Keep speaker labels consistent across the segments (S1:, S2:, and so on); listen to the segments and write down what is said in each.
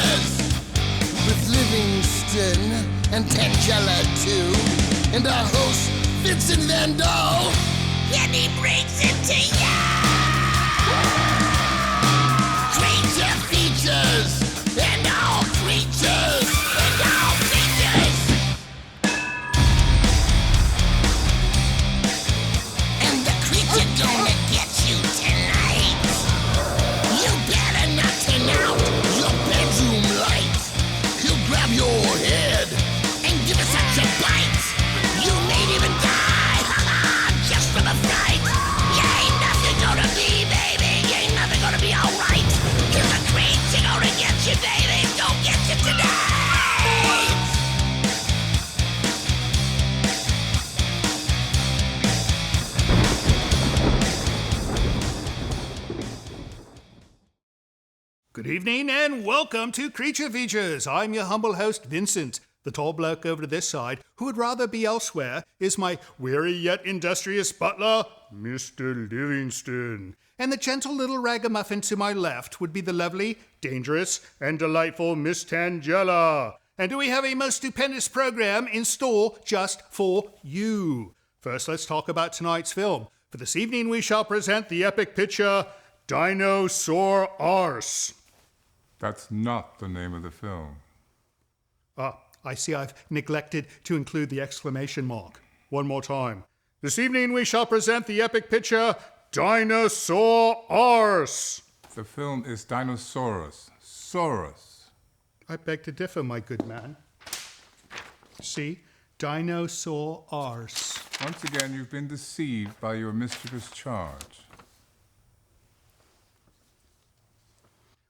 S1: features with Livingston and Tangela too, and our host Vincent Van Dahl, and he brings it to ya. Creature features and all creatures and all features, and the creature gonna get you tonight. You better not turn out your bedroom light. He'll grab your head and give it such a bite. You may even die, just from a fright. You ain't nothing gonna be, baby. You ain't nothing gonna be alright. Cause the creature gonna get you, baby. Don't get you tonight.
S2: Good evening and welcome to Creature Features. I'm your humble host, Vincent. The tall bloke over to this side, who would rather be elsewhere, is my weary yet industrious butler, Mr. Livingston. And the gentle little ragamuffin to my left would be the lovely, dangerous, and delightful Miss Tangela. And we have a most stupendous program in store just for you. First, let's talk about tonight's film. For this evening, we shall present the epic picture, Dinosaurus.
S3: That's not the name of the film.
S2: Ah, I see I've neglected to include the exclamation mark. One more time. This evening we shall present the epic picture, Dinosaurus.
S3: The film is Dinosaurus. Saurus.
S2: I beg to differ, my good man. See? Dinosaurus.
S3: Once again, you've been deceived by your mischievous charge.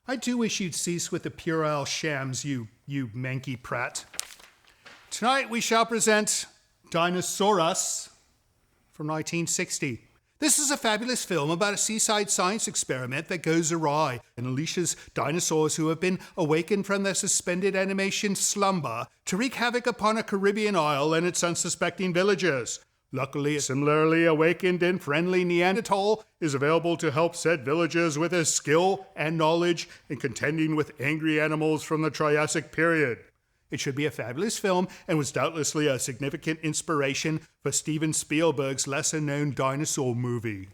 S2: I do wish you'd cease with the puerile shams, you manky prat. Tonight we shall present Dinosaurus from 1960. This is a fabulous film about a seaside science experiment that goes awry and unleashes dinosaurs who have been awakened from their suspended animation slumber to wreak havoc upon a Caribbean isle and its unsuspecting villagers. Luckily, a similarly awakened and friendly Neanderthal is available to help said villagers with his skill and knowledge in contending with angry animals from the Triassic period. It should be a fabulous film and was doubtlessly a significant inspiration for Steven Spielberg's lesser-known dinosaur movie.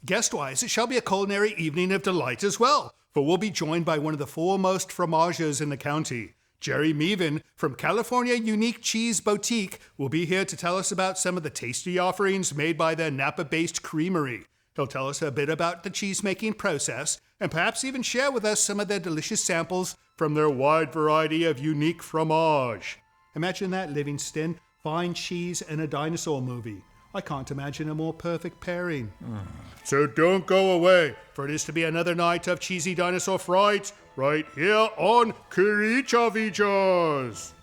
S2: Guest-wise, it shall be a culinary evening of delight as well, for we'll be joined by one of the foremost fromagers in the county. Jerry Meavan from California Unique Cheese Boutique will be here to tell us about some of the tasty offerings made by their Napa-based creamery. He'll tell us a bit about the cheese-making process and perhaps even share with us some of their delicious samples from their wide variety of unique fromage. Imagine that, Livingston. Fine cheese and a dinosaur movie. I can't imagine a more perfect pairing. So don't go away, for it is to be another night of cheesy dinosaur fright right here on Creature Features.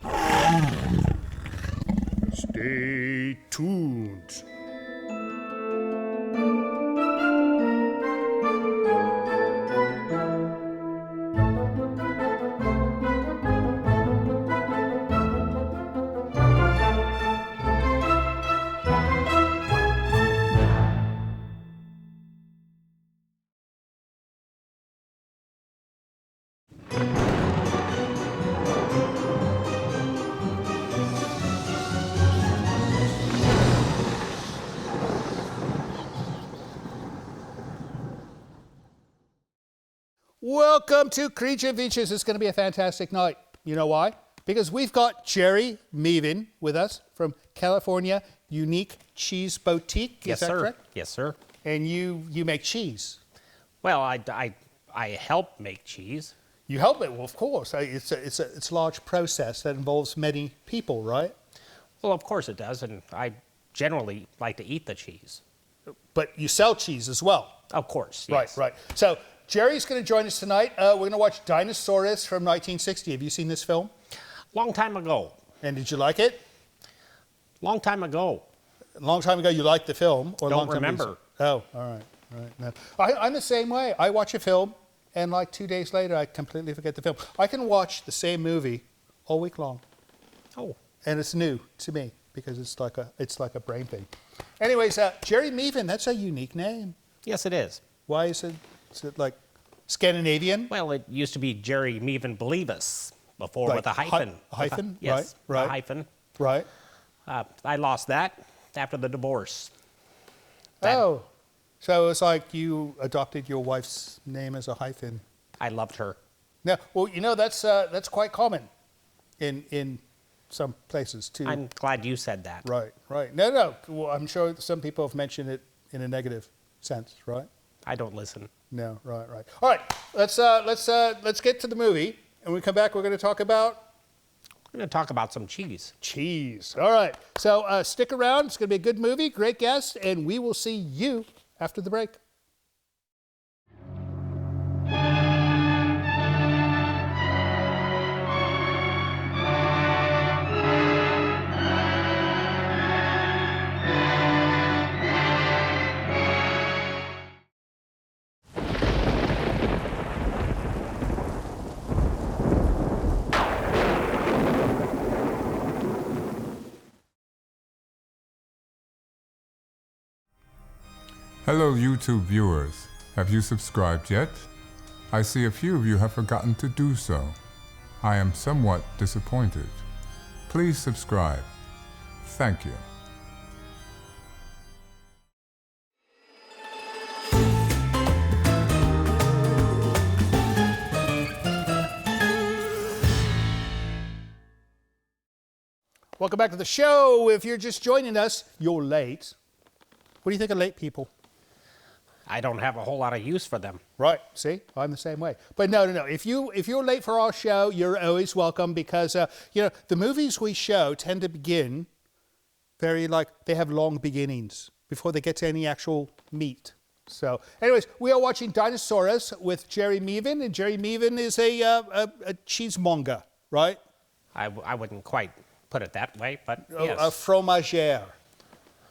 S2: Stay tuned. Welcome to Creature Features. It's going to be a fantastic night. You know why? Because we've got Jerry Meavan with us from California Unique Cheese Boutique.
S4: Yes,
S2: Is that
S4: sir.
S2: correct?
S4: Yes, sir.
S2: And you make cheese.
S4: Well, I help make cheese.
S2: You help it, well, of course. It's a large process that involves many people, right?
S4: Well, of course it does, and I generally like to eat the cheese.
S2: But you sell cheese as well.
S4: Of course, yes.
S2: Right. So Jerry's going to join us tonight. We're going to watch Dinosaurus from 1960. Have you seen this film?
S4: Long time ago.
S2: And did you like it?
S4: Long time ago.
S2: A long time ago you liked the film? Or
S4: Don't
S2: long time
S4: remember.
S2: Oh, all right. No. I'm the same way. I watch a film, and like 2 days later, I completely forget the film. I can watch the same movie all week long.
S4: Oh.
S2: And it's new to me because it's like a brain thing. Anyways, Jerry Meavan, that's a unique name.
S4: Yes, it is.
S2: Why is it like Scandinavian?
S4: Well, it used to be Jerry Meavan Believus before
S2: Right.
S4: with a hyphen.
S2: Hyphen?
S4: Yes,
S2: Right.
S4: a hyphen.
S2: Right.
S4: I lost that after the divorce.
S2: Oh. So it's like you adopted your wife's name as a hyphen.
S4: I loved her.
S2: Now, well, that's quite common in some places too.
S4: I'm glad you said that.
S2: Right. No. Well, I'm sure some people have mentioned it in a negative sense, right?
S4: I don't listen.
S2: No, right. All right, let's get to the movie, and when we come back, we're going to talk about
S4: We're going to talk about some cheese.
S2: cheese. All right, so stick around. It's going to be a good movie, great guest, and we will see you after the break.
S3: Hello, YouTube viewers. Have you subscribed yet? I see a few of you have forgotten to do so. I am somewhat disappointed. Please subscribe. Thank you.
S2: Welcome back to the show. If you're just joining us, you're late. What do you think of late people?
S4: I don't have a whole lot of use for them.
S2: Right. See, I'm the same way. But no. If you're late for our show, you're always welcome because the movies we show tend to begin they have long beginnings before they get to any actual meat. So, anyways, we are watching Dinosaurus with Jerry Meavan, and Jerry Meavan is a cheesemonger, right?
S4: I wouldn't quite put it that way, but
S2: A
S4: yes.
S2: fromagère.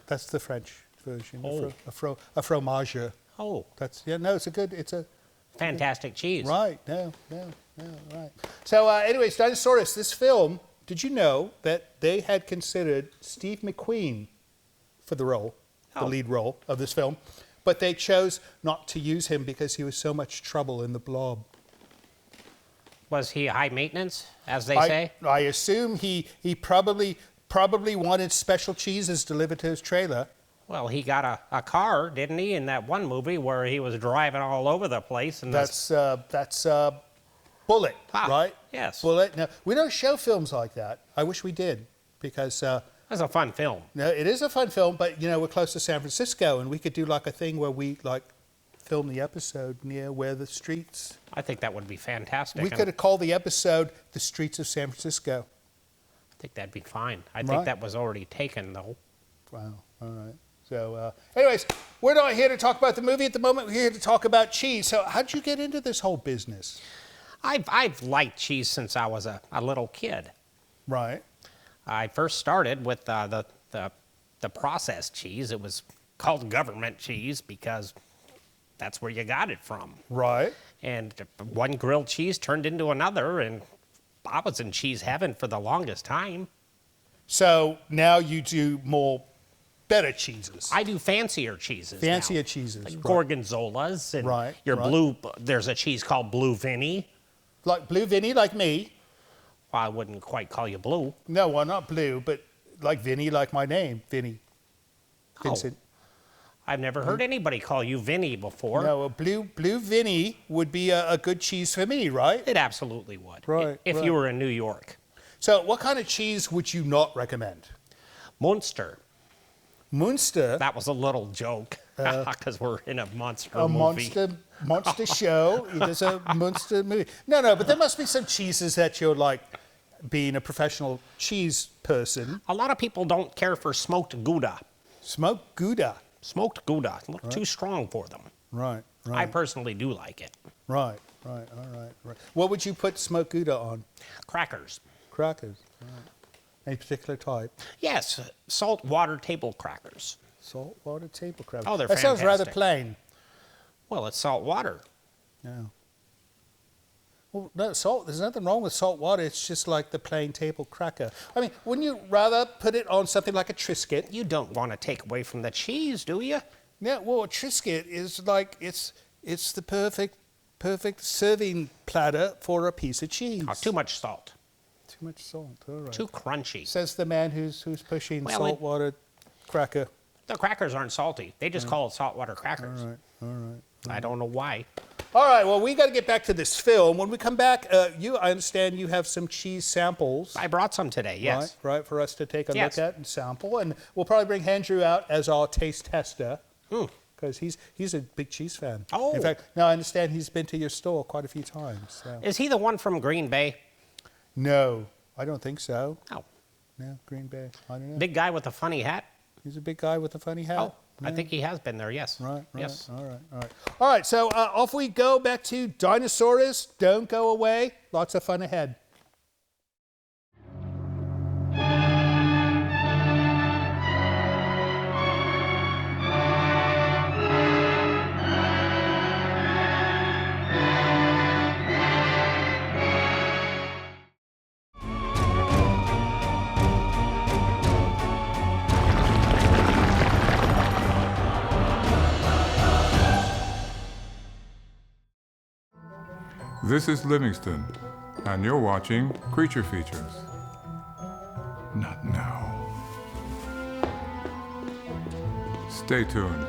S2: That's the French version.
S4: Oh.
S2: A fromage.
S4: Oh,
S2: It's a
S4: fantastic cheese.
S2: right. No, right. So, anyways, Dinosaurus, this film, did you know that they had considered Steve McQueen for the role, the
S4: Oh.
S2: lead role of this film, but they chose not to use him because he was so much trouble in the Blob.
S4: Was he high maintenance, as they say?
S2: I assume he probably wanted special cheeses delivered to his trailer.
S4: Well, he got a car, didn't he, in that one movie where he was driving all over the place? And
S2: That's Bullet,
S4: Ah,
S2: right?
S4: yes.
S2: Bullet. No, we don't show films like that. I wish we did, because
S4: That's a fun film.
S2: no, it is a fun film. But we're close to San Francisco, and we could do like a thing where we film the episode near where the streets.
S4: I think that would be fantastic.
S2: We
S4: and
S2: could have called the episode "The Streets of San Francisco."
S4: I think that'd be fine. I
S2: Right.
S4: think that was already taken, though.
S2: Wow. All right. So, anyways, we're not here to talk about the movie at the moment. We're here to talk about cheese. So, how'd you get into this whole business?
S4: I've liked cheese since I was a little kid.
S2: Right.
S4: I first started with the processed cheese. It was called government cheese because that's where you got it from.
S2: Right.
S4: And one grilled cheese turned into another, and I was in cheese heaven for the longest time.
S2: So now you do better cheeses.
S4: I do fancier cheeses now.
S2: Fancier cheeses.
S4: Like
S2: right.
S4: gorgonzolas and
S2: Right,
S4: your
S2: right.
S4: blue. There's a cheese called Blue Vinny.
S2: Like Blue Vinny, like me.
S4: Well, I wouldn't quite call you blue.
S2: No, well, not blue, but like Vinny, like my name, Vinny. Vincent.
S4: I've never heard anybody call you Vinny before.
S2: No, a blue Vinny would be a good cheese for me, right?
S4: It absolutely would.
S2: Right,
S4: If
S2: right.
S4: you were in New York.
S2: So what kind of cheese would you not recommend?
S4: Munster.
S2: Munster,
S4: That was a little joke because we're in a monster
S2: a
S4: movie.
S2: monster show. There's a Munster movie. No, but there must be some cheeses that you're like, being a professional cheese person.
S4: A lot of people don't care for smoked Gouda.
S2: Smoked Gouda.
S4: Smoked Gouda, a little too strong for them.
S2: Right.
S4: I personally do like it.
S2: Right. All right. What would you put smoked Gouda on?
S4: Crackers.
S2: Crackers. Right. Any particular type?
S4: Yes, salt water table crackers.
S2: Saltwater table crackers.
S4: Oh, they're
S2: That sounds rather
S4: fantastic.
S2: plain.
S4: Well, it's salt water.
S2: No. Well, no, salt. There's nothing wrong with salt water. It's just like the plain table cracker. I mean, wouldn't you rather put it on something like a Triscuit?
S4: You don't want to take away from the cheese, do you?
S2: Yeah. Well, a Triscuit is like it's the perfect perfect serving platter for a piece of cheese.
S4: Oh, too much salt.
S2: Too much salt. All right.
S4: Too crunchy.
S2: Says the man who's pushing
S4: Well,
S2: saltwater cracker.
S4: The crackers aren't salty. They just call it saltwater crackers.
S2: All right.
S4: I don't know why.
S2: All right, well, we got to get back to this film. When we come back, I understand you have some cheese samples.
S4: I brought some today, yes.
S2: Right, for us to take a
S4: Yes.
S2: look at and sample. And we'll probably bring Andrew out as our taste tester. Because he's a big cheese fan.
S4: Oh.
S2: In fact, now I understand he's been to your store quite a few times. So.
S4: Is he the one from Green Bay?
S2: No, I don't think so.
S4: Oh.
S2: No, Green Bay. I don't know.
S4: Big guy with a funny hat?
S2: He's a big guy with a funny hat.
S4: Oh, I think he has been there, yes.
S2: Right.
S4: Yes.
S2: All right, so off we go back to Dinosaurus. Don't go away. Lots of fun ahead.
S3: This is Livingston, and you're watching Creature Features. Not now. Stay tuned.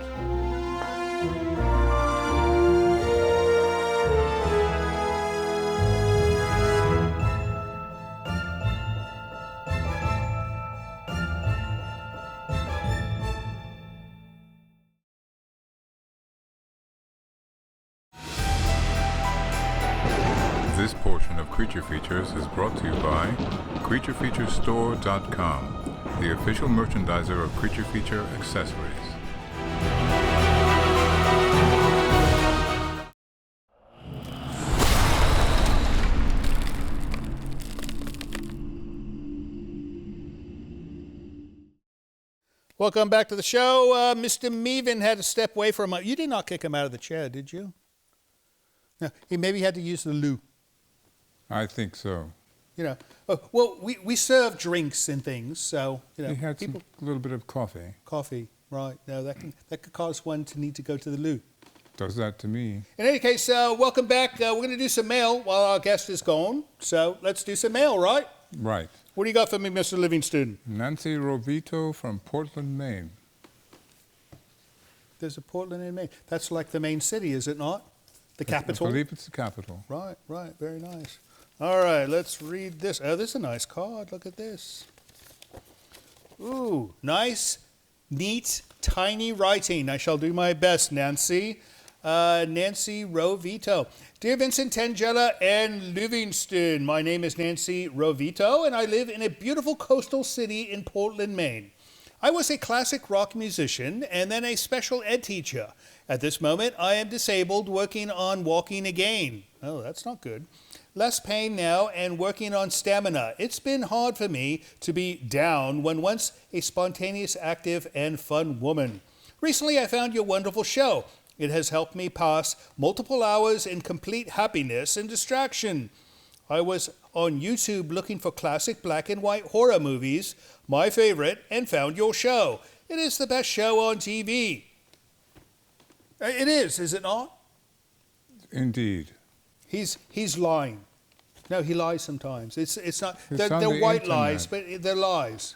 S3: This portion of Creature Features is brought to you by CreatureFeatureStore.com, the official merchandiser of Creature Feature accessories.
S2: Welcome back to the show. Mr. Meavan had to step away for a moment. You did not kick him out of the chair, did you? No, he maybe had to use the loo.
S3: I think so.
S2: You know, well, we serve drinks and things, so you know.
S3: He had a little bit of coffee.
S2: Coffee, right? No, that could cause one to need to go to the loo.
S3: Does that to me.
S2: In any case, welcome back. We're going to do some mail while our guest is gone. So let's do some mail, right?
S3: Right.
S2: What do you got for me, Mr. Livingston?
S3: Nancy Rovito from Portland, Maine.
S2: There's a Portland in Maine. That's like the main city, is it not? The capital?
S3: I believe it's the capital.
S2: Right. Very nice. All right, let's read this. Oh, this is a nice card. Look at this. Ooh, nice, neat, tiny writing. I shall do my best, Nancy. Nancy Rovito. Dear Vincent, Tangella, and Livingston, my name is Nancy Rovito, and I live in a beautiful coastal city in Portland, Maine. I was a classic rock musician and then a special ed teacher. At this moment, I am disabled, working on walking again. Oh, that's not good. Less pain now and working on stamina. It's been hard for me to be down when once a spontaneous, active, and fun woman. Recently, I found your wonderful show. It has helped me pass multiple hours in complete happiness and distraction. I was on YouTube looking for classic black and white horror movies, my favorite, and found your show. It is the best show on TV. It is it not?
S3: Indeed.
S2: He's lying. No, he lies sometimes. It's not.
S3: It's
S2: They're
S3: on the
S2: white
S3: internet.
S2: lies, but they're lies.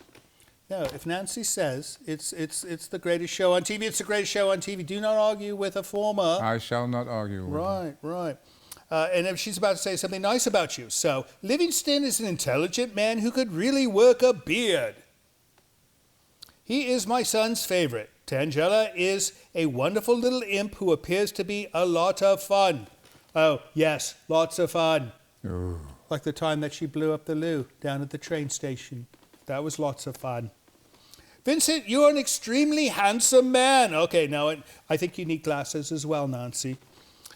S2: No, if Nancy says it's the greatest show on TV, it's the greatest show on TV. Do not argue with a former.
S3: I shall not argue with her.
S2: Right. And if she's about to say something nice about you. So, Livingston is an intelligent man who could really work a beard. He is my son's favorite. Tangella is a wonderful little imp who appears to be a lot of fun. Oh, yes, lots of fun.
S3: Oh.
S2: Like the time that she blew up the loo down at the train station. That was lots of fun. Vincent, you're an extremely handsome man. Okay, now I think you need glasses as well, Nancy.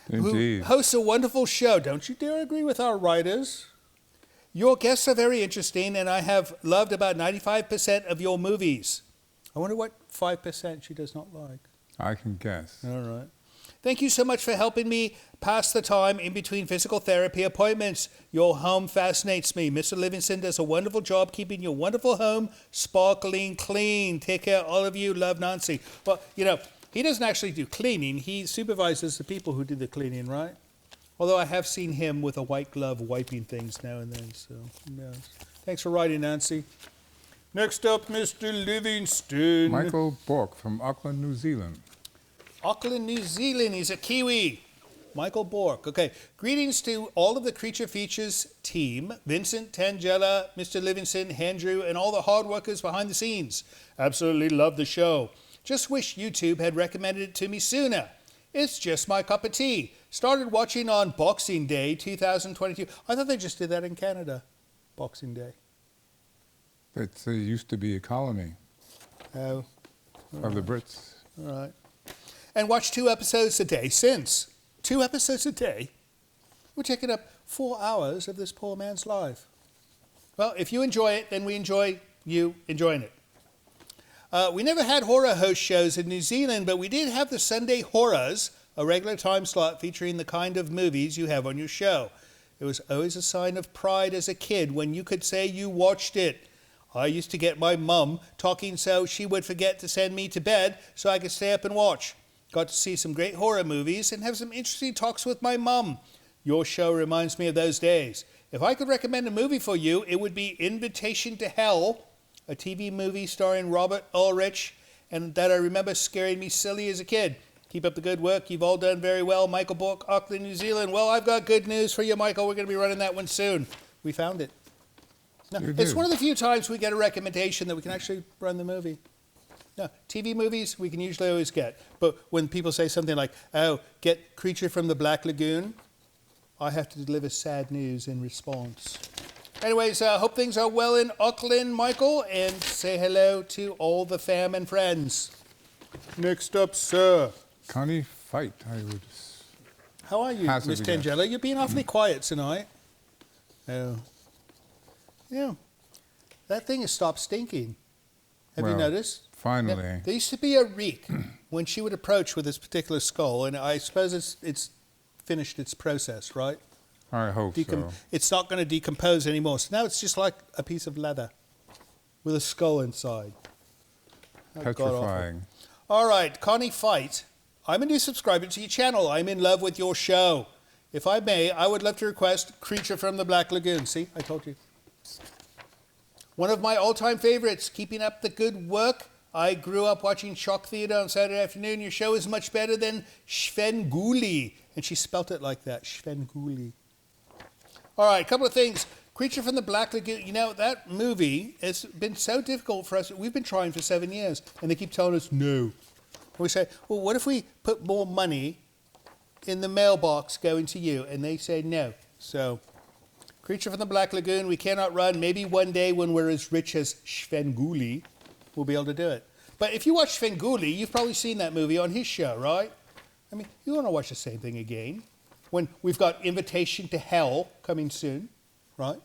S3: Indeed.
S2: Who hosts a wonderful show. Don't you dare agree with our writers. Your guests are very interesting, and I have loved about 95% of your movies. I wonder what 5% she does not like.
S3: I can guess.
S2: All right. Thank you so much for helping me pass the time in between physical therapy appointments. Your home fascinates me. Mr. Livingston does a wonderful job keeping your wonderful home sparkling clean. Take care, all of you. Love, Nancy. Well, you know, he doesn't actually do cleaning. He supervises the people who do the cleaning, right? Although I have seen him with a white glove wiping things now and then, so who knows. Thanks for writing, Nancy. Next up, Mr. Livingston.
S3: Michael Bork from Auckland, New Zealand.
S2: Auckland, New Zealand. He's a Kiwi. Michael Bork. Okay. Greetings to all of the Creature Features team. Vincent, Tangela, Mr. Livingston, Andrew, and all the hard workers behind the scenes. Absolutely love the show. Just wish YouTube had recommended it to me sooner. It's just my cup of tea. Started watching on Boxing Day 2022. I thought they just did that in Canada. Boxing Day.
S3: It used to be a colony
S2: Oh.
S3: of the Brits.
S2: All right. And watch 2 episodes a day since. 2 episodes a day? We're taking up 4 hours of this poor man's life. Well, if you enjoy it, then we enjoy you enjoying it. We never had horror host shows in New Zealand, but we did have the Sunday Horrors, a regular time slot featuring the kind of movies you have on your show. It was always a sign of pride as a kid when you could say you watched it. I used to get my mum talking so she would forget to send me to bed so I could stay up and watch. Got to see some great horror movies and have some interesting talks with my mum. Your show reminds me of those days. If I could recommend a movie for you, it would be Invitation to Hell, a TV movie starring Robert Ulrich, and that I remember scaring me silly as a kid. Keep up the good work. You've all done very well. Michael Bork, Auckland, New Zealand. Well, I've got good news for you, Michael. We're going to be running that one soon. We found it. No, it's one of the few times we get a recommendation that we can actually run the movie. No, TV movies we can usually always get. But when people say something like, oh, get Creature from the Black Lagoon, I have to deliver sad news in response. Anyways, hope things are well in Auckland, Michael, and say hello to all the fam and friends. Next up, sir.
S3: Connie Fight, I would.
S2: How are you, Miss Tangela? You're being awfully quiet tonight. Oh. Yeah. That thing has stopped stinking. Have you noticed?
S3: Finally.
S2: Now, there used to be a reek when she would approach with this particular skull, and I suppose it's finished its process, right?
S3: I hope so.
S2: It's not going to decompose anymore. So now it's just like a piece of leather with a skull inside.
S3: Petrifying.
S2: All right, Connie Fight. I'm a new subscriber to your channel. I'm in love with your show. If I may, I would love to request Creature from the Black Lagoon. See, I told you. One of my all-time favorites, keeping up the good work. I grew up watching Shock Theater on Saturday afternoon. Your show is much better than Svengoolie. And she spelt it like that, Svengoolie. All right, a couple of things. Creature from the Black Lagoon. You know, that movie has been so difficult for us. We've been trying for 7 years, and they keep telling us no. We say, well, what if we put more money in the mailbox going to you? And they say no. So, Creature from the Black Lagoon, we cannot run. Maybe one day when we're as rich as Svengoolie, we'll be able to do it. But if you watch Svengoolie, you've probably seen that movie on his show, right? I mean, you want to watch the same thing again. When we've got Invitation to Hell coming soon, right?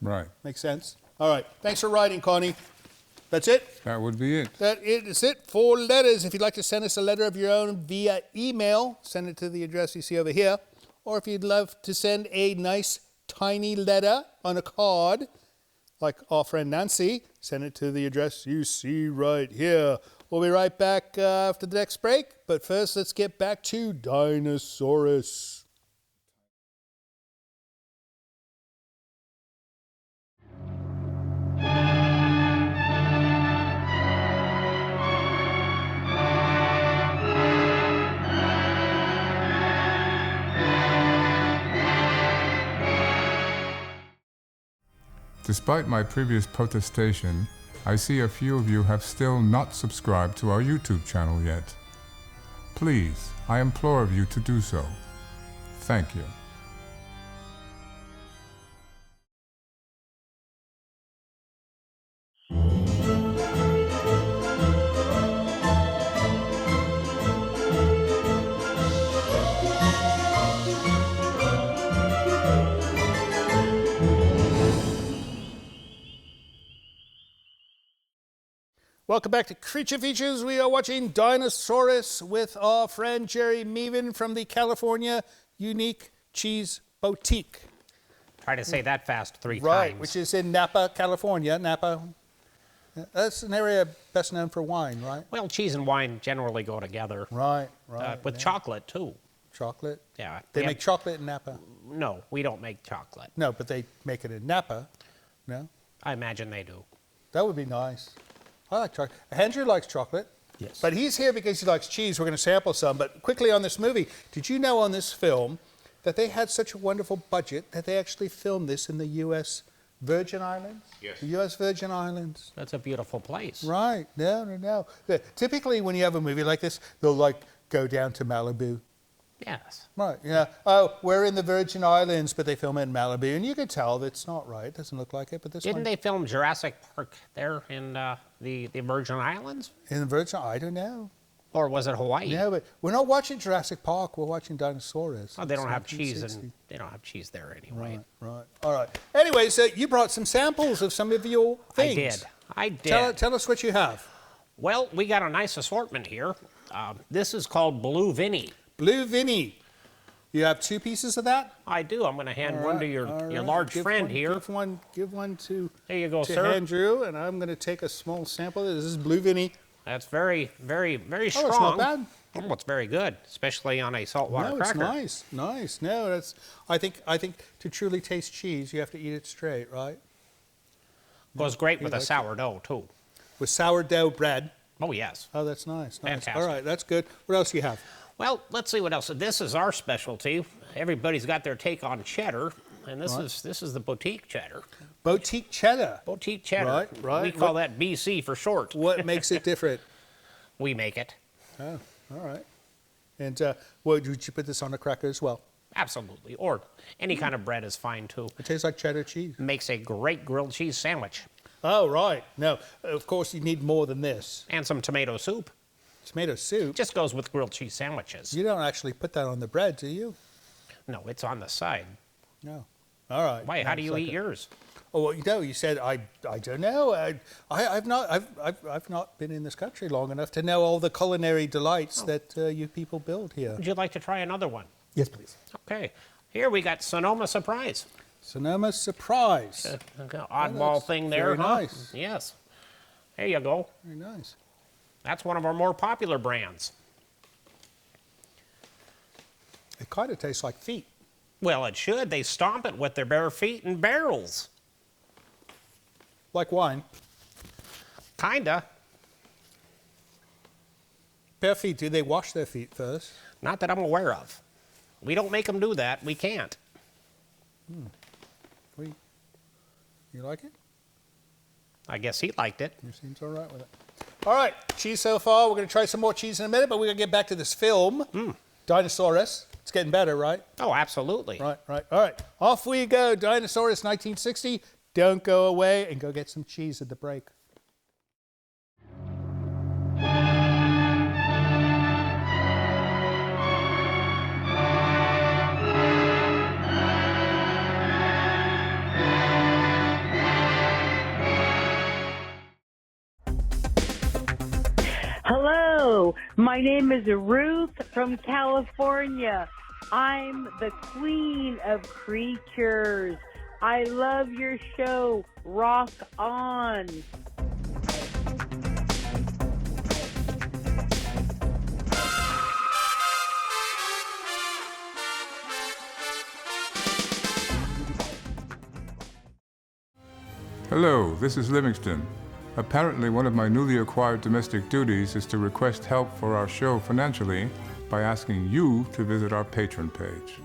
S3: Right.
S2: Makes sense? All right. Thanks for writing, Connie. That's it?
S3: That would be it.
S2: That is it for letters. If you'd like to send us a letter of your own via email, send it to the address you see over here. Or if you'd love to send a nice tiny letter on a card, like our friend Nancy, send it to the address you see right here. We'll be right back after the next break. But first, let's get back to Dinosaurus.
S3: Despite my previous protestation, I see a few of you have still not subscribed to our YouTube channel yet. Please, I implore of you to do so. Thank you.
S2: Welcome back to Creature Features. We are watching Dinosaurus with our friend Jerry Meavan from the California Unique Cheese Boutique.
S4: Try to say that fast 3 times.
S2: Right, which is in Napa, California. Napa, that's an area best known for wine, right?
S4: Well, cheese and wine generally go together.
S2: Right.
S4: With chocolate, too.
S2: Chocolate?
S4: Yeah.
S2: They
S4: we
S2: make chocolate in Napa?
S4: No, we don't make chocolate.
S2: No, but they make it in Napa. No?
S4: I imagine they do.
S2: That would be nice. I like chocolate. Andrew likes chocolate.
S5: Yes.
S2: But he's here because he likes cheese. We're going to sample some. But quickly on this movie, did you know on this film that they had such a wonderful budget that they actually filmed this in the U.S. Virgin Islands?
S3: Yes.
S2: The U.S. Virgin Islands.
S4: That's a beautiful place.
S2: Right. No. Typically, when you have a movie like this, they'll like go down to Malibu.
S4: Yes.
S2: Right, yeah. Oh, we're in the Virgin Islands, but they film it in Malibu, and you can tell that it's not right. It doesn't look like it, but this
S4: Didn't
S2: one...
S4: they film Jurassic Park there in the Virgin Islands?
S2: In the Virgin... I don't know.
S4: Or was it Hawaii?
S2: Yeah, but we're not watching Jurassic Park. We're watching Dinosaurus.
S4: Oh, they don't
S2: It's
S4: have cheese
S2: 1960.
S4: and they don't have cheese there anyway.
S2: Right. All right. Anyway, so you brought some samples of some of your things.
S4: I did.
S2: Tell us what you have.
S4: Well, we got a nice assortment here. This is called Blue Vinny.
S2: Blue Vinny. You have 2 pieces of that?
S4: I do. I'm going to hand one to your
S2: All right.
S4: large
S2: Give
S4: friend
S2: one-
S4: here.
S2: Give one to...
S4: There you go,
S2: to
S4: sir.
S2: Andrew, and I'm going to take a small sample. This is Blue Vinny.
S4: That's very, very, very strong.
S2: Oh, it's not bad.
S4: Oh, it's very good, especially on a saltwater
S2: No,
S4: cracker.
S2: it's nice. No, that's. I think to truly taste cheese, you have to eat it straight, right?
S4: Goes great with a
S2: like it.
S4: sourdough too.
S2: With sourdough bread.
S4: Oh yes.
S2: Oh, that's nice.
S4: Fantastic.
S2: All right, that's good. What else do you have?
S4: Well, let's see what else. This is our specialty. Everybody's got their take on cheddar, and this is the boutique cheddar.
S2: Boutique cheddar.
S4: Boutique cheddar.
S2: Right.
S4: We call that BC for short.
S2: What makes it different?
S4: We make it.
S2: Oh, all right. And would you put this on a cracker as well?
S4: Absolutely. Or any kind of bread is fine too.
S2: It tastes like cheddar cheese.
S4: Makes a great grilled cheese sandwich.
S2: Oh, right. No, of course you need more than this.
S4: And some tomato soup.
S2: Tomato soup.
S4: Just goes with grilled cheese sandwiches.
S2: You don't actually put that on the bread, do you?
S4: No, it's on the side.
S2: No. All right.
S4: Why?
S2: No,
S4: How do
S2: it's
S4: you
S2: like
S4: eat yours?
S2: Oh, well, you said I don't know. I've not been in this country long enough to know all the culinary delights that you people build here.
S4: Would you like to try another one?
S5: Yes, please.
S4: Okay. Here we got Sonoma Surprise.
S2: Sonoma Surprise.
S4: Oddball thing there,
S2: very
S4: huh?
S2: nice.
S4: Yes. There you go.
S2: Very nice.
S4: That's one of our more popular brands.
S2: It kind of tastes like feet.
S4: Well, it should. They stomp it with their bare feet in barrels.
S2: Like wine.
S4: Kinda.
S2: Bare feet, do they wash their feet first?
S4: Not that I'm aware of. We don't make them do that. We can't.
S2: You like it?
S4: I guess he liked it.
S2: You seems all right with it. All right, cheese so far. We're going to try some more cheese in a minute, but we're going to get back to this film, Dinosaurus. It's getting better, right?
S4: Oh, absolutely.
S2: Right. All right, off we go. Dinosaurus 1960. Don't go away and go get some cheese at the break.
S6: Hello, my name is Ruth from California. I'm the queen of creatures. I love your show. Rock on.
S3: Hello, this is Livingston. Apparently, one of my newly acquired domestic duties is to request help for our show financially by asking you to visit our Patreon page.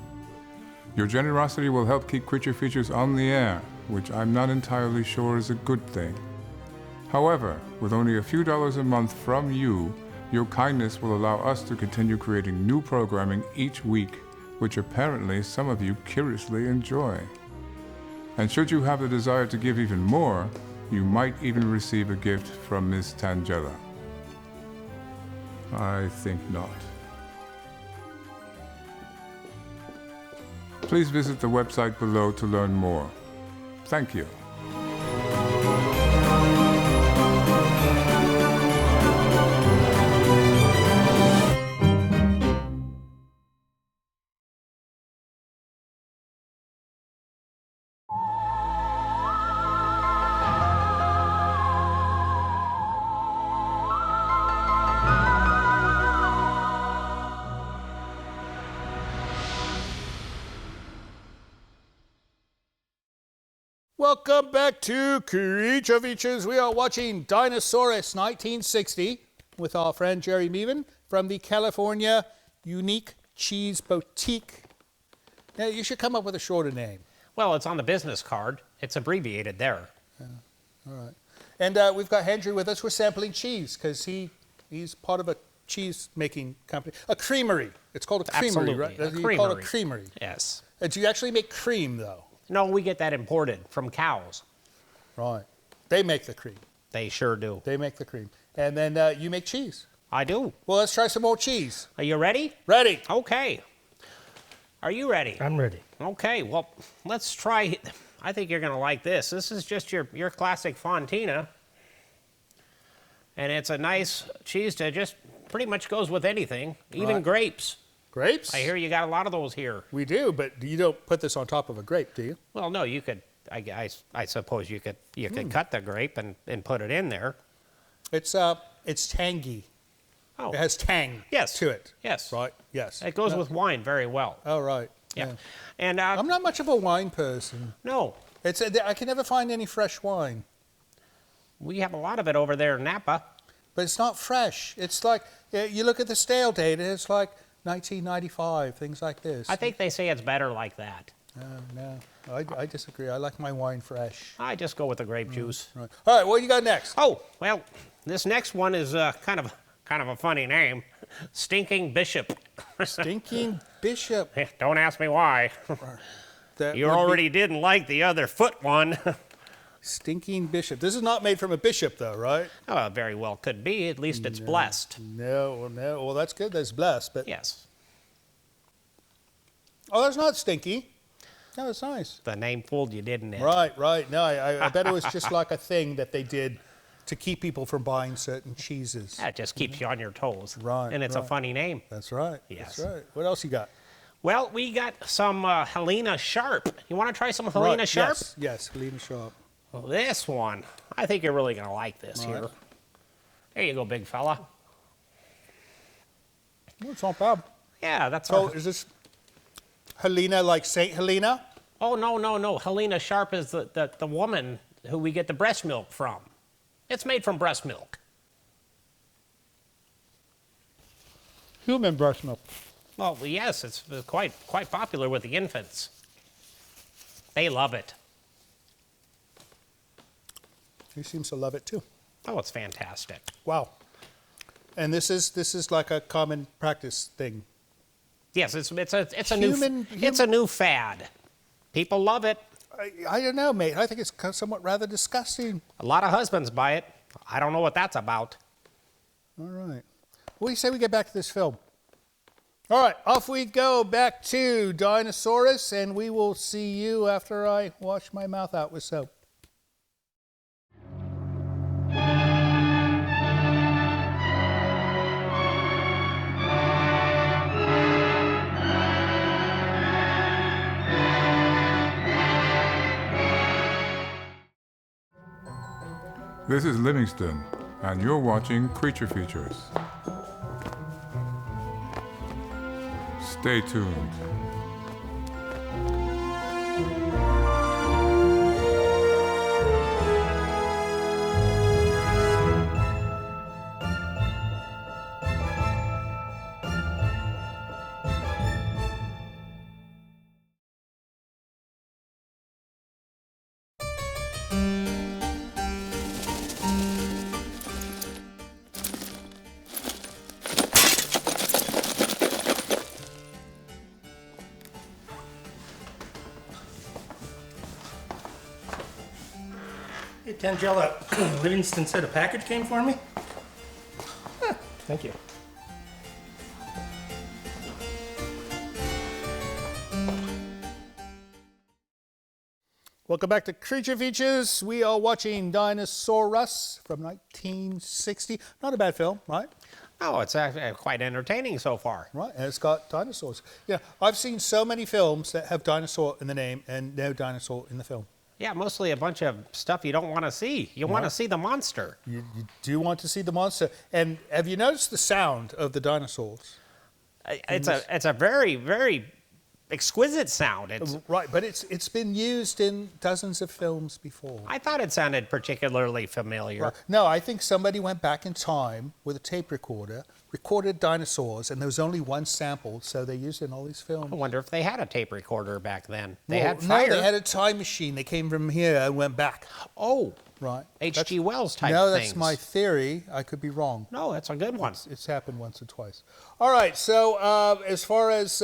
S3: Your generosity will help keep Creature Features on the air, which I'm not entirely sure is a good thing. However, with only a few dollars a month from you, your kindness will allow us to continue creating new programming each week, which apparently some of you curiously enjoy. And should you have the desire to give even more, you might even receive a gift from Miss Tangella. I think not. Please visit the website below to learn more. Thank you.
S2: Welcome back to Creature Features. We are watching Dinosaurus 1960 with our friend Jerry Meavan from the California Unique Cheese Boutique. Now, you should come up with a shorter name.
S4: Well, it's on the business card. It's abbreviated there.
S2: All right. And we've got Henry with us. We're sampling cheese because he's part of a cheese-making company. A creamery. It's called a creamery,
S4: Absolutely.
S2: right?
S4: A
S2: You
S4: creamery.
S2: call it a creamery.
S4: Yes.
S2: Do you actually make cream, though?
S4: No, we get that imported from cows.
S2: Right. They make the cream.
S4: They sure do.
S2: They make the cream. And then you make cheese.
S4: I do.
S2: Well, let's try some more cheese.
S4: Are you ready?
S2: Ready.
S4: Okay. Are you ready?
S5: I'm ready.
S4: Okay, well, let's try. I think you're going to like this. This is just your classic Fontina. And it's a nice cheese that just pretty much goes with anything, even
S2: Right.
S4: grapes.
S2: Grapes?
S4: I hear you got a lot of those here.
S2: We do, but you don't put this on top of a grape, do you?
S4: Well, no, you could. I suppose you could cut the grape and put it in there.
S2: It's tangy.
S4: Oh,
S2: It has tang
S4: Yes.
S2: to it.
S4: yes.
S2: Right? Yes.
S4: It goes with wine very well.
S2: Oh, right.
S4: Yeah. And
S2: I'm not much of a wine person.
S4: no,
S2: I can never find any fresh wine,
S4: we have a lot of it over there in Napa.
S2: but it's not fresh. It's like, you look at the stale date, and it's like 1995, things like this.
S4: I think they say it's better like that.
S2: No, I disagree. I like my wine fresh.
S4: I just go with the grape juice.
S2: Right. All right, what do you got next?
S4: Oh, well, this next one is kind of a funny name. Stinking Bishop.
S2: Stinking Bishop.
S4: Don't ask me why.
S2: That
S4: You
S2: would be
S4: already didn't like the other foot one.
S2: Stinking Bishop. This is not made from a bishop, though, right?
S4: Oh, very well could be. At least it's blessed.
S2: No. Well, that's good. That's blessed. But
S4: Yes.
S2: oh, that's not stinky. No, it's nice.
S4: The name fooled you, didn't it?
S2: Right. No, I bet it was just like a thing that they did to keep people from buying certain cheeses.
S4: That just keeps you on your toes.
S2: Right,
S4: And it's a
S2: right.
S4: funny name.
S2: That's right.
S4: Yes.
S2: That's right. What else you got?
S4: Well, we got some Helena Sharp. You want to try some Helena
S2: Right,
S4: Sharp?
S2: Yes, Helena Sharp.
S4: Well, this one, I think you're really going to like this
S2: Right.
S4: here. There you go, big fella.
S2: Oh, it's not bad.
S4: Yeah, that's
S2: So
S4: our...
S2: is this Helena like Saint Helena?
S4: Oh, no. Helena Sharp is the woman who we get the breast milk from. It's made from breast milk.
S2: Human breast milk.
S4: Well, yes, it's quite popular with the infants. They love it.
S2: He seems to love it too.
S4: Oh, it's fantastic.
S2: Wow. And this is like a common practice thing.
S4: Yes, it's a
S2: Human-
S4: new fad. People love it.
S2: I don't know, mate. I think it's somewhat rather disgusting.
S4: A lot of husbands buy it. I don't know what that's about.
S2: All right. What do you say we get back to this film? All right, off we go back to Dinosaurus, and we will see you after I wash my mouth out with soap.
S3: This is Livingston, and you're watching Creature Features. Stay tuned.
S5: Hey, Tangella, Livingston said a package came for me? Thank you.
S2: Welcome back to Creature Features. We are watching Dinosaurus from 1960. Not a bad film, right?
S4: Oh, it's actually quite entertaining so far.
S2: Right, and it's got dinosaurs. Yeah, I've seen so many films that have dinosaur in the name and no dinosaur in the film.
S4: Yeah, mostly a bunch of stuff you don't want to see. You want to
S2: Right.
S4: see the monster.
S2: You do want to see the monster. And have you noticed the sound of the dinosaurs?
S4: It's a very, very exquisite sound. It's,
S2: Right, but it's been used in dozens of films before.
S4: I thought it sounded particularly familiar.
S2: Right. No, I think somebody went back in time with a tape recorder, recorded dinosaurs, and there was only one sample, so they used it in all these films.
S4: I wonder if they had a tape recorder back then. They
S2: Well,
S4: had fire.
S2: No, they had a time machine. They came from here and went back.
S4: Oh,
S2: Right.
S4: H.G. Wells type
S2: No,
S4: things.
S2: that's my theory. I could be wrong.
S4: No, that's a good one.
S2: It's happened once or twice. All right, so as far as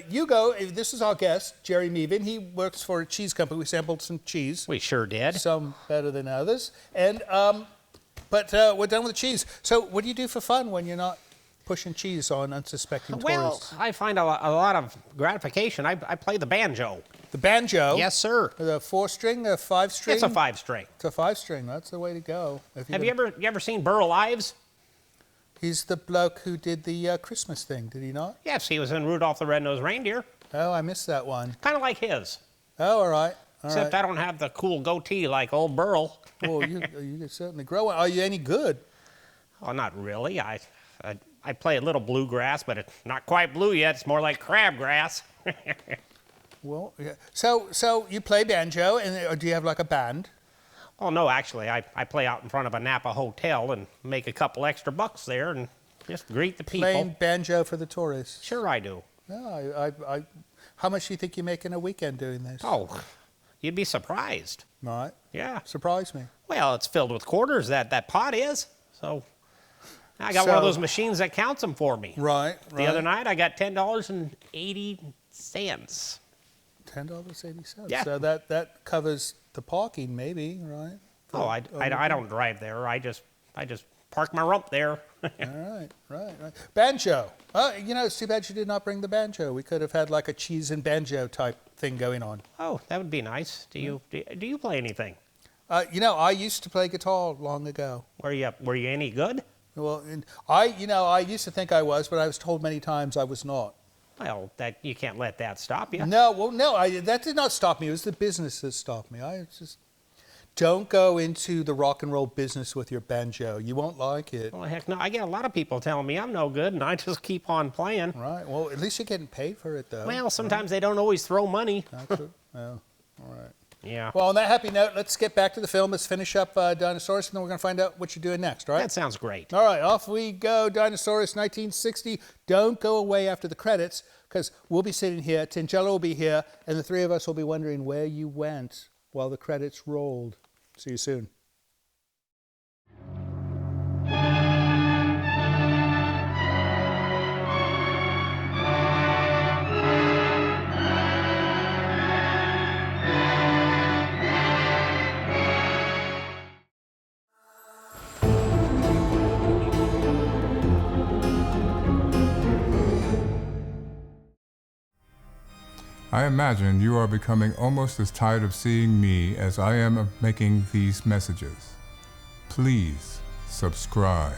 S2: you go, this is our guest, Jerry Meavan. He works for a cheese company. We sampled some cheese.
S4: We sure did.
S2: Some better than others. And but we're done with the cheese. So what do you do for fun when you're not pushing cheese on unsuspecting
S4: Well,
S2: tourists?
S4: I find a lot of gratification. I play the banjo.
S2: The banjo?
S4: Yes, sir.
S2: The 4-string, a 5-string?
S4: It's a 5-string.
S2: It's a 5-string. That's the way to go.
S4: Have you ever seen Burl Ives?
S2: He's the bloke who did the Christmas thing, did he not?
S4: Yes, he was in Rudolph the Red-Nosed Reindeer.
S2: Oh, I missed that one.
S4: Kind of like his.
S2: Oh, all right.
S4: Except I don't have the cool goatee like old Burl.
S2: Well, you could certainly grow one. Are you any good?
S4: Oh, not really. I play a little bluegrass, but it's not quite blue yet. It's more like crabgrass.
S2: Well, yeah. So you play banjo, and or do you have like a band?
S4: Oh, no, actually, I play out in front of a Napa hotel and make a couple extra bucks there and just greet the people.
S2: Playing banjo for the tourists?
S4: Sure I do.
S2: No, how much do you think you make in a weekend doing this?
S4: Oh, you'd be surprised.
S2: All right.
S4: Yeah.
S2: Surprise me.
S4: Well, it's filled with quarters, that pot is. So I got one of those machines that counts them for me.
S2: Right.
S4: The other night I got $10.80.
S2: $10.80.
S4: Yeah.
S2: So that covers the parking, maybe, right?
S4: Oh, I don't drive there. I just park my rump there.
S2: All right. Banjo. It's too bad you did not bring the banjo. We could have had like a cheese and banjo type thing going on.
S4: Oh, that would be nice. Do you play anything?
S2: I used to play guitar long ago.
S4: Were you any good?
S2: Well, I used to think I was, but I was told many times I was not.
S4: Well, that you can't let that stop you.
S2: No, that did not stop me. It was the business that stopped me. I just don't go into the rock and roll business with your banjo. You won't like it.
S4: Well, heck no. I get a lot of people telling me I'm no good, and I just keep on playing.
S2: Right. Well, at least you're getting paid for it, though.
S4: Well, sometimes they don't always throw money.
S2: That's it. Oh, all right.
S4: Yeah.
S2: Well, on that happy note, let's get back to the film. Let's finish up Dinosaurus, and then we're going to find out what you're doing next, all right?
S4: That sounds great.
S2: All right, off we go. Dinosaurus, 1960. Don't go away after the credits, because we'll be sitting here, Tingello will be here, and the three of us will be wondering where you went while the credits rolled. See you soon.
S3: I imagine you are becoming almost as tired of seeing me as I am of making these messages. Please subscribe.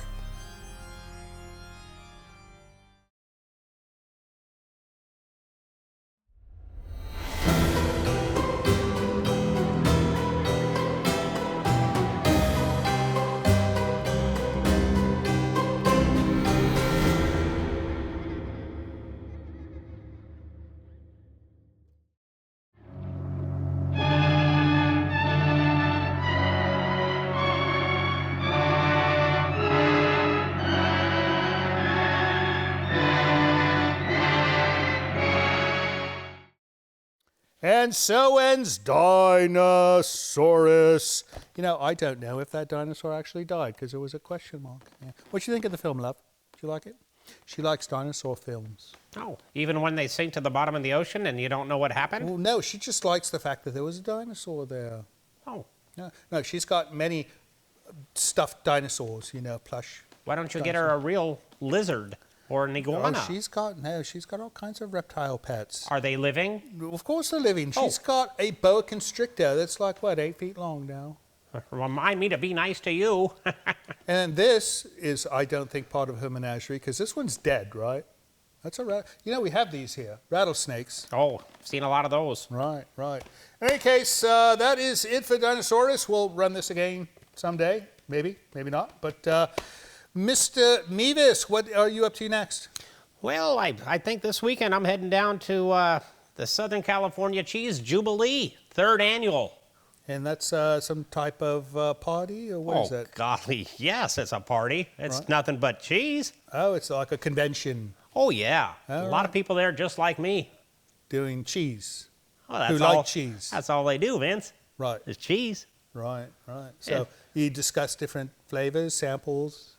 S2: And so ends Dinosaurus. I don't know if that dinosaur actually died because there was a question mark. Yeah. What do you think of the film, love? Do you like it? She likes dinosaur films.
S4: Oh, even when they sink to the bottom of the ocean and you don't know what happened?
S2: Well, no, she just likes the fact that there was a dinosaur there.
S4: Oh,
S2: No, she's got many stuffed dinosaurs, plush.
S4: why don't you get her a real lizard or an iguana?
S2: Oh, she's got all kinds of reptile pets.
S4: Are they living?
S2: Of course they're living.
S4: Oh.
S2: She's got a boa constrictor that's like, 8 feet long now?
S4: Remind me to be nice to you.
S2: And this is, I don't think, part of her menagerie, because this one's dead, right? That's a rat. We have these here, rattlesnakes.
S4: Oh, I've seen a lot of those.
S2: Right. In any case, that is it for Dinosaurus. We'll run this again someday. Maybe not. But Mr. Meavis, what are you up to next?
S4: Well, I think this weekend I'm heading down to the Southern California Cheese Jubilee, 3rd annual.
S2: And that's some type of party, or what is that?
S4: Golly, yes, it's a party. It's nothing but cheese.
S2: Oh, it's like a convention
S4: Oh, yeah. A lot
S2: right.
S4: of people there just like me.
S2: doing cheese.
S4: Oh, that's
S2: Who
S4: all,
S2: like cheese.
S4: That's all they do, Vince,
S2: Right,
S4: is cheese.
S2: right. So you discuss different flavors, samples.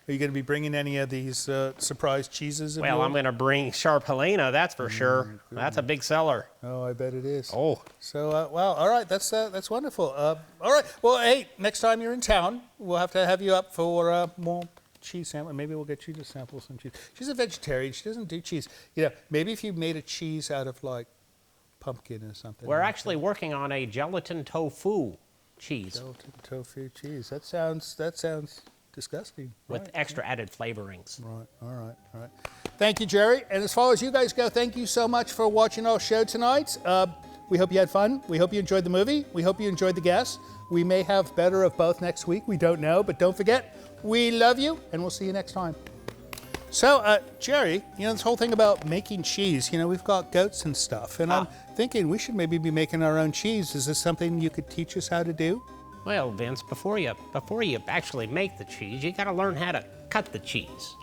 S2: Are you going to be bringing any of these surprise cheeses?
S4: Well, I'm going to bring Sharp Helena, that's for sure. That's a big seller.
S2: Oh, I bet it is.
S4: Oh.
S2: So, wow. All right, that's wonderful. All right. Well, hey, next time you're in town, we'll have to have you up for more cheese sample. Maybe we'll get you to sample some cheese. She's a vegetarian. She doesn't do cheese. You know, maybe if you made a cheese out of like pumpkin or something.
S4: We're
S2: like
S4: actually working on a gelatin tofu cheese
S2: gelatin tofu cheese. That sounds disgusting.
S4: with
S2: Right.
S4: extra added flavorings.
S2: Right. All right. Thank you, Jerry. And as far as you guys go, thank you so much for watching our show tonight. We hope you had fun. We hope you enjoyed the movie. We hope you enjoyed the guests. We may have better of both next week. We don't know, but don't forget, we love you, and we'll see you next time. So, Jerry, you know, this whole thing about making cheese, you know, we've got goats and stuff, and I'm thinking we should maybe be making our own cheese. Is this something you could teach us how to do?
S4: Well, Vince, before you actually make the cheese, you got to learn how to cut the cheese.